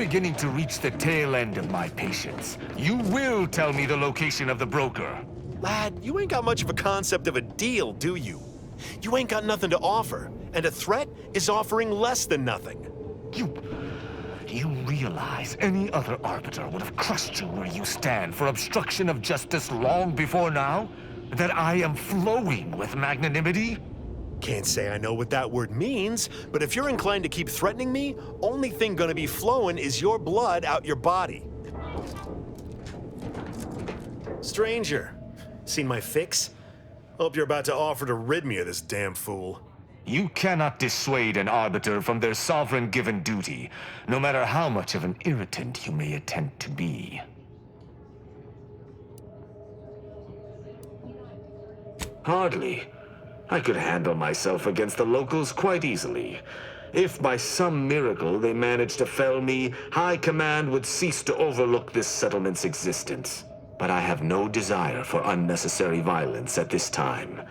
beginning to reach the tail end of my patience. You will tell me the location of the broker. Lad, you ain't got much of a concept of a deal, do you? You ain't got nothing to offer, and a threat is offering less than nothing. You realize any other arbiter would have crushed you where you stand for obstruction of justice long before now? That I am flowing with magnanimity? Can't say I know what that word means, but if you're inclined to keep threatening me, only thing gonna be flowing is your blood out your body. Stranger, seen my fix? Hope you're about to offer to rid me of this damn fool. You cannot dissuade an arbiter from their sovereign-given duty, no matter how much of an irritant you may attempt to be. Hardly. I could handle myself against the locals quite easily. If by some miracle they managed to fell me, High Command would cease to overlook this settlement's existence. But I have no desire for unnecessary violence at this time.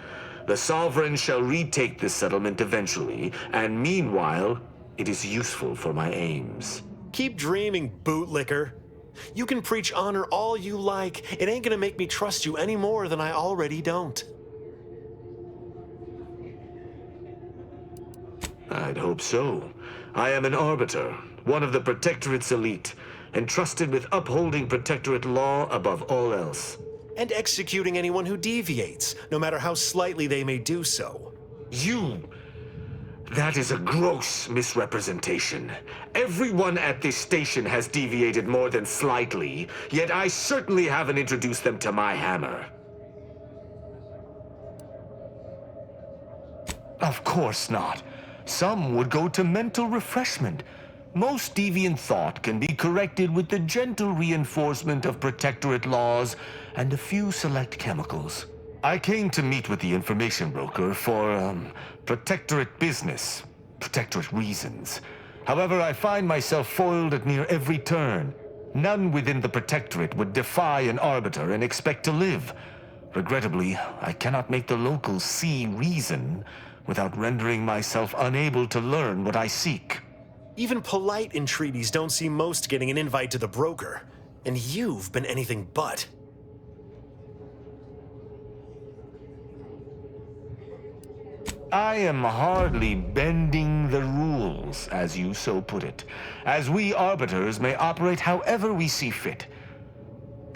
The Sovereign shall retake this settlement eventually, and meanwhile, it is useful for my aims. Keep dreaming, bootlicker. You can preach honor all you like. It ain't gonna make me trust you any more than I already don't. I'd hope so. I am an arbiter, one of the Protectorate's elite, entrusted with upholding Protectorate law above all else. And executing anyone who deviates, no matter how slightly they may do so. That is a gross misrepresentation. Everyone at this station has deviated more than slightly, yet I certainly haven't introduced them to my hammer. Of course not. Some would go to mental refreshment. Most deviant thought can be corrected with the gentle reinforcement of Protectorate laws and a few select chemicals. I came to meet with the information broker for, Protectorate business, Protectorate reasons. However, I find myself foiled at near every turn. None within the Protectorate would defy an arbiter and expect to live. Regrettably, I cannot make the locals see reason without rendering myself unable to learn what I seek. Even polite entreaties don't see most getting an invite to the broker, and you've been anything but. I am hardly bending the rules, as you so put it, as we arbiters may operate however we see fit.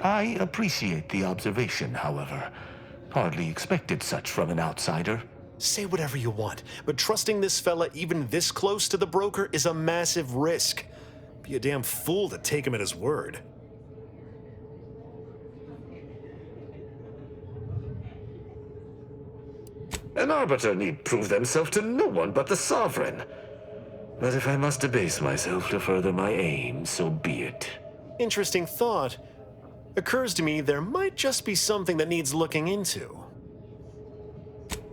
I appreciate the observation, however. Hardly expected such from an outsider. Say whatever you want, but trusting this fella even this close to the broker is a massive risk. Be a damn fool to take him at his word. An arbiter need prove themselves to no one but the Sovereign. But if I must debase myself to further my aim, so be it. Interesting thought. Occurs to me there might just be something that needs looking into.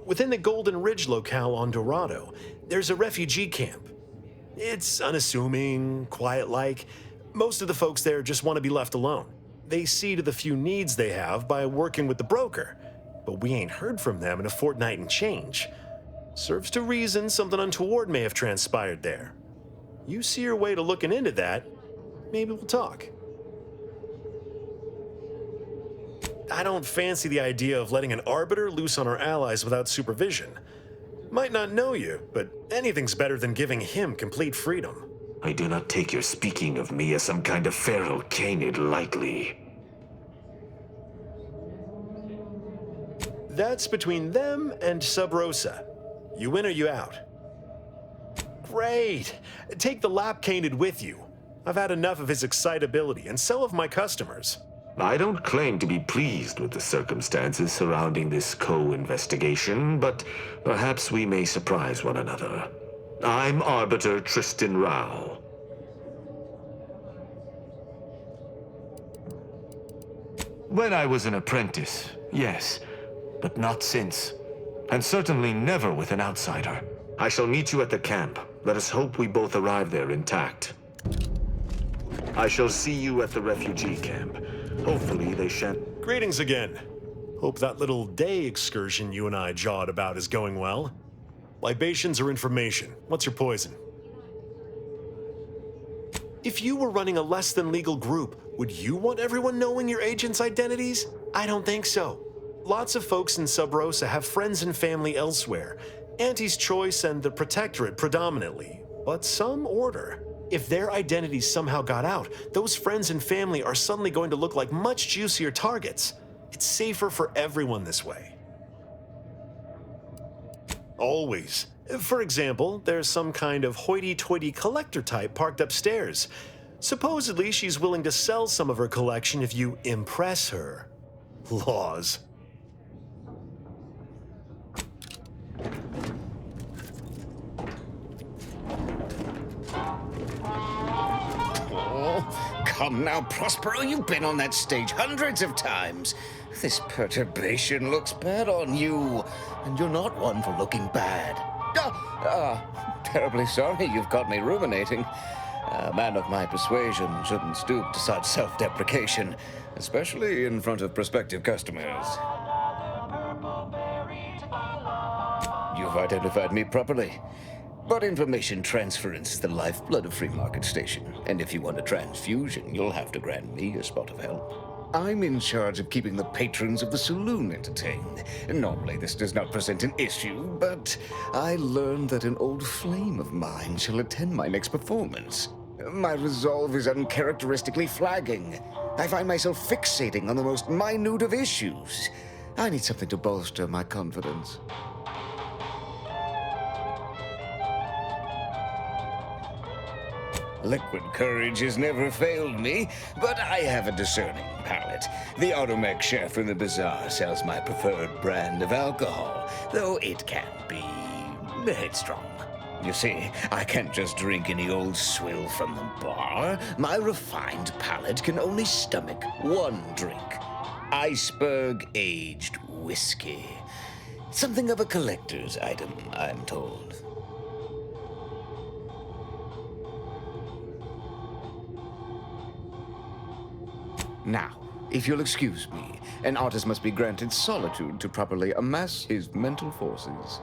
Within the Golden Ridge locale on Dorado, there's a refugee camp. It's unassuming, quiet-like. Most of the folks there just want to be left alone. They see to the few needs they have by working with the broker, but we ain't heard from them in a fortnight and change. Serves to reason something untoward may have transpired there. You see your way to looking into that, maybe we'll talk. I don't fancy the idea of letting an arbiter loose on our allies without supervision. Might not know you, but anything's better than giving him complete freedom. I do not take your speaking of me as some kind of feral canid lightly. That's between them and Sub Rosa. You in or you out? Great! Take the lap canid with you. I've had enough of his excitability, and so have my customers. I don't claim to be pleased with the circumstances surrounding this co-investigation, but perhaps we may surprise one another. I'm Arbiter Tristan Rao. When I was an apprentice, yes, but not since. And certainly never with an outsider. I shall meet you at the camp. Let us hope we both arrive there intact. I shall see you at the refugee camp. Hopefully they shan't... Greetings again. Hope that little day excursion you and I jawed about is going well. Libations or information? What's your poison? If you were running a less than legal group, would you want everyone knowing your agents' identities? I don't think so. Lots of folks in Sub Rosa have friends and family elsewhere. Auntie's Choice and the Protectorate predominantly, but some order. If their identities somehow got out, those friends and family are suddenly going to look like much juicier targets. It's safer for everyone this way. Always. For example, there's some kind of hoity-toity collector type parked upstairs. Supposedly, she's willing to sell some of her collection if you impress her. Laws. Oh, come now, Prospero, you've been on that stage hundreds of times. This perturbation looks bad on you, and you're not one for looking bad. Terribly sorry you've got me ruminating. A man of my persuasion shouldn't stoop to such self-deprecation, especially in front of prospective customers. You've identified me properly. But information transference is the lifeblood of Free Market Station, and if you want a transfusion, you'll have to grant me a spot of help. I'm in charge of keeping the patrons of the Saloon entertained. Normally this does not present an issue, but I learned that an old flame of mine shall attend my next performance. My resolve is uncharacteristically flagging. I find myself fixating on the most minute of issues. I need something to bolster my confidence. Liquid courage has never failed me, but I have a discerning palate. The automech chef in the bazaar sells my preferred brand of alcohol, though it can be headstrong. You see, I can't just drink any old swill from the bar. My refined palate can only stomach one drink. Iceberg-aged whiskey. Something of a collector's item, I'm told. Now, if you'll excuse me, an artist must be granted solitude to properly amass his mental forces.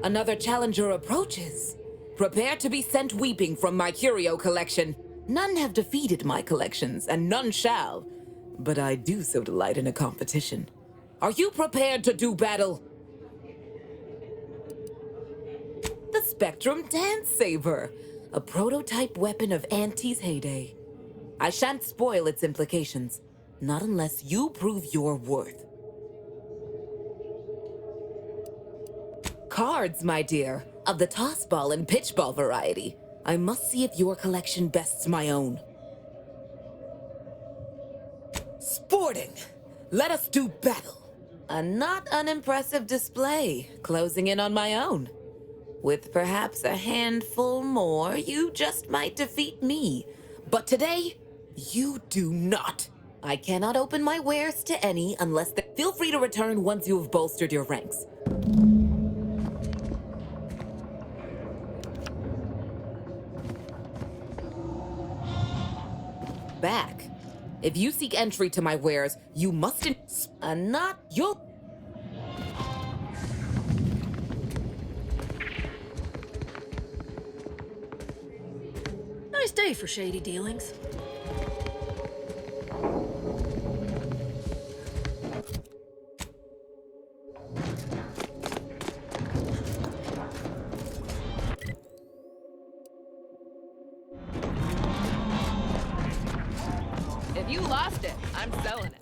Another challenger approaches. Prepare to be sent weeping from my curio collection. None have defeated my collections, and none shall. But I do so delight in a competition. Are you prepared to do battle? The Spectrum Dance Saber, a prototype weapon of Auntie's heyday. I shan't spoil its implications, not unless you prove your worth. Cards, my dear, of the tossball and pitchball variety. I must see if your collection bests my own. Sporting! Let us do battle! A not unimpressive display, closing in on my own. With perhaps a handful more, you just might defeat me. But today, you do not. I cannot open my wares to any unless they... Feel free to return once you have bolstered your ranks. Back. If you seek entry to my wares, you must not you'll... Nice day for shady dealings. If you lost it, I'm selling it.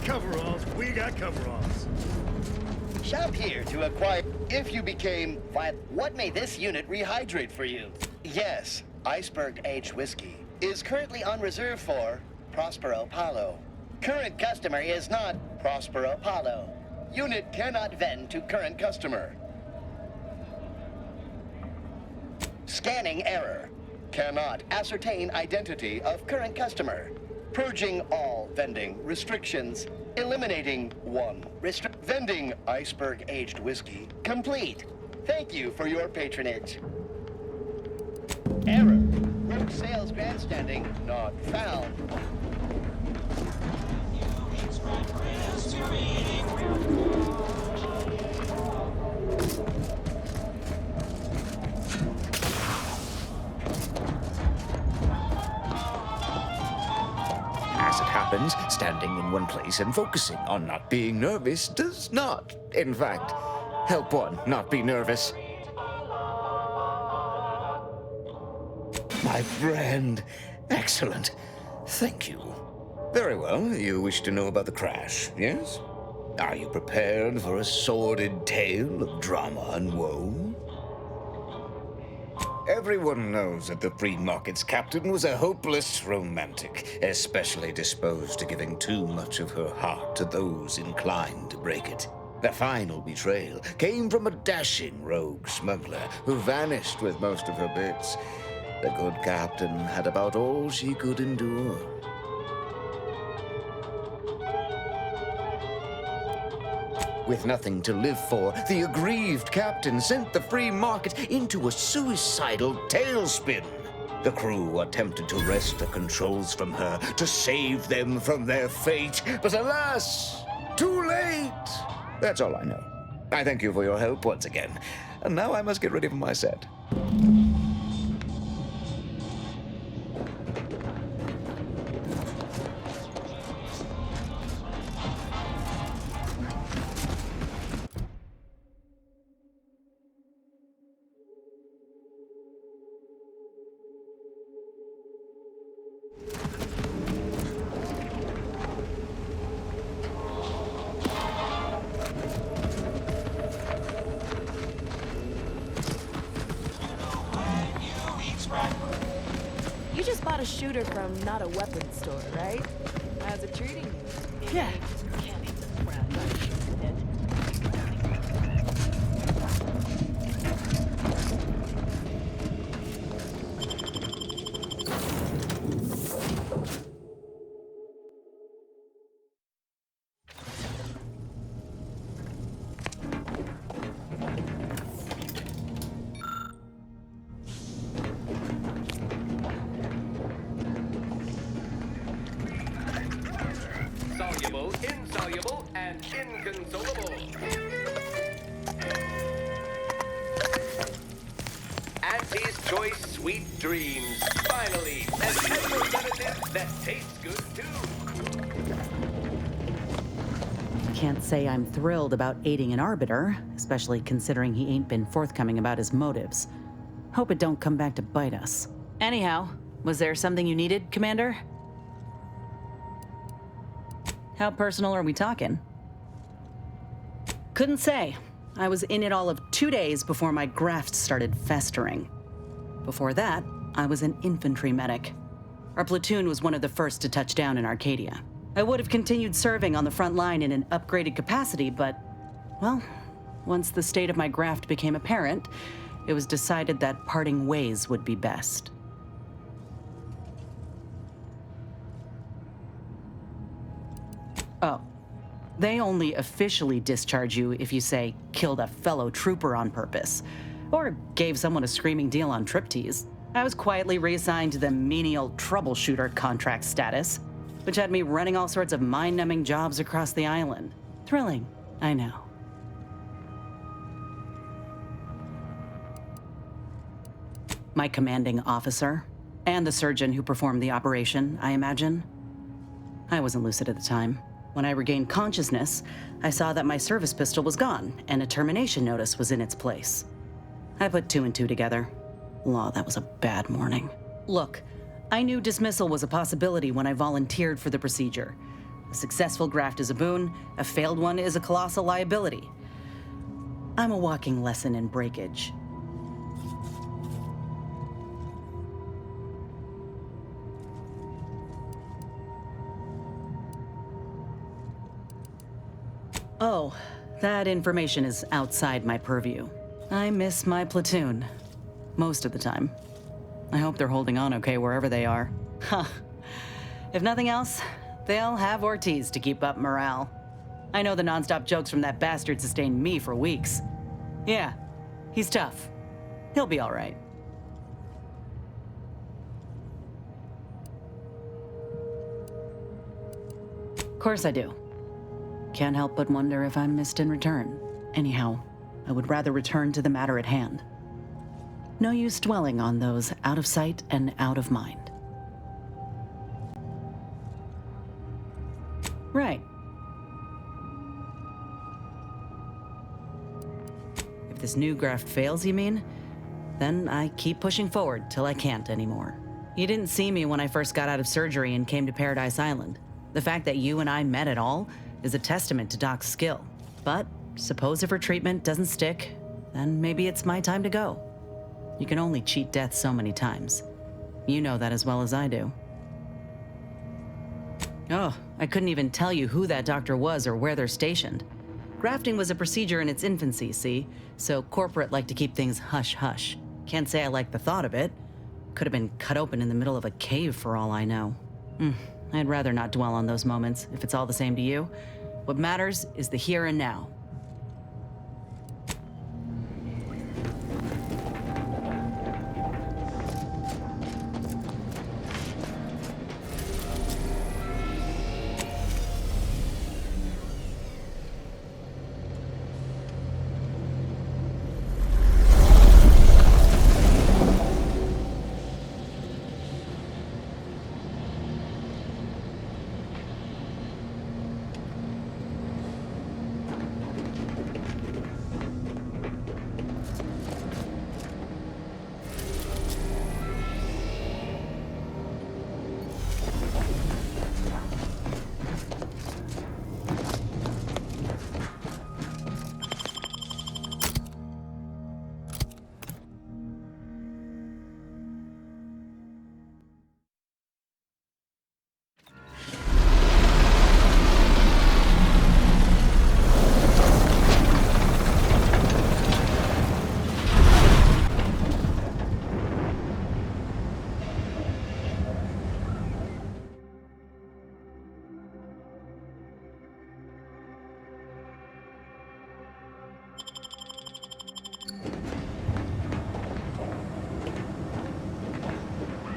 Coveralls, we got coveralls. Shop here to acquire. If you became what may this unit rehydrate for you? Yes, Iceberg Aged Whiskey is currently on reserve for Prospero Palo. Current customer is not Prospero Palo. Unit cannot vend to current customer. Scanning error. Cannot ascertain identity of current customer. Purging all vending restrictions. Eliminating one vending Iceberg Aged Whiskey complete. Thank you for your patronage. Error. Rogue sales grandstanding not found. As it happens, standing in one place and focusing on not being nervous does not, in fact, help one not be nervous. My friend. Excellent. Thank you. Very well. You wish to know about the crash, yes? Are you prepared for a sordid tale of drama and woe? Everyone knows that the free market's captain was a hopeless romantic, especially disposed to giving too much of her heart to those inclined to break it. The final betrayal came from a dashing rogue smuggler who vanished with most of her bits. The good captain had about all she could endure. With nothing to live for, the aggrieved captain sent the free market into a suicidal tailspin. The crew attempted to wrest the controls from her to save them from their fate, but alas, too late. That's all I know. I thank you for your help once again, and now I must get ready for my set. You just bought a shooter from not a weapons store, right? How's it treating you? Yeah. Can't eat the crap out of it. Soluble, insoluble, and inconsolable. Auntie's Choice Sweet Dreams. Finally, an edible sedative that tastes good too. Can't say I'm thrilled about aiding an arbiter, especially considering he ain't been forthcoming about his motives. Hope it don't come back to bite us. Anyhow, was there something you needed, Commander? How personal are we talking? Couldn't say. I was in it all of 2 days before my graft started festering. Before that, I was an infantry medic. Our platoon was one of the first to touch down in Arcadia. I would have continued serving on the front line in an upgraded capacity, but, well, once the state of my graft became apparent, it was decided that parting ways would be best. Oh, they only officially discharge you if you, say, killed a fellow trooper on purpose, or gave someone a screaming deal on triptease. I was quietly reassigned to the menial troubleshooter contract status, which had me running all sorts of mind-numbing jobs across the island. Thrilling, I know. My commanding officer, and the surgeon who performed the operation, I imagine. I wasn't lucid at the time. When I regained consciousness, I saw that my service pistol was gone, and a termination notice was in its place. I put 2 and 2 together. Law, that was a bad morning. Look, I knew dismissal was a possibility when I volunteered for the procedure. A successful graft is a boon, a failed one is a colossal liability. I'm a walking lesson in breakage. Oh, that information is outside my purview. I miss my platoon. Most of the time. I hope they're holding on okay wherever they are. Huh. If nothing else, they'll have Ortiz to keep up morale. I know the nonstop jokes from that bastard sustained me for weeks. Yeah, he's tough. He'll be all right. Of course I do. Can't help but wonder if I'm missed in return. Anyhow, I would rather return to the matter at hand. No use dwelling on those out of sight and out of mind. Right. If this new graft fails, you mean? Then I keep pushing forward till I can't anymore. You didn't see me when I first got out of surgery and came to Paradise Island. The fact that you and I met at all is a testament to Doc's skill. But suppose if her treatment doesn't stick, then maybe it's my time to go. You can only cheat death so many times. You know that as well as I do. Oh, I couldn't even tell you who that doctor was or where they're stationed. Grafting was a procedure in its infancy, see? So corporate liked to keep things hush-hush. Can't say I like the thought of it. Could have been cut open in the middle of a cave for all I know. I'd rather not dwell on those moments, if it's all the same to you. What matters is the here and now.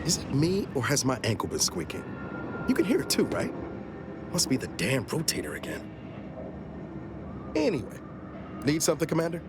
Is it me, or has my ankle been squeaking? You can hear it too, right? Must be the damn rotator again. Anyway, need something, Commander?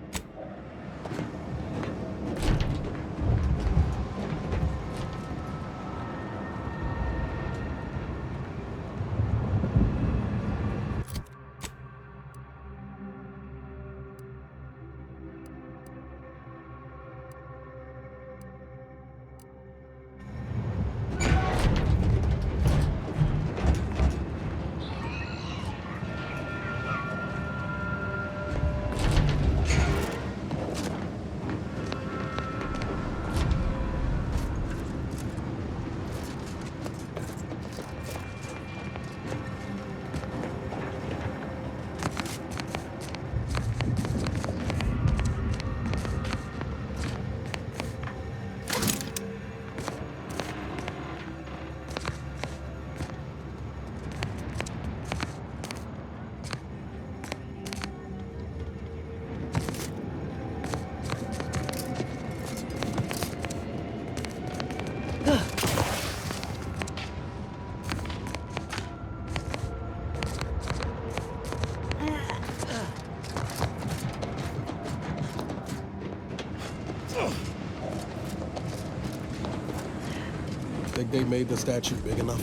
Think they made the statue big enough?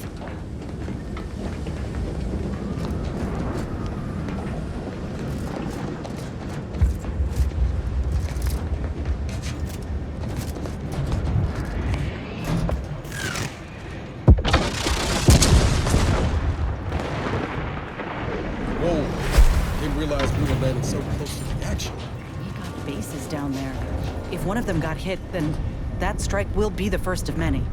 so close to the action. We got bases down there. If one of them got hit, then that strike will be the first of many.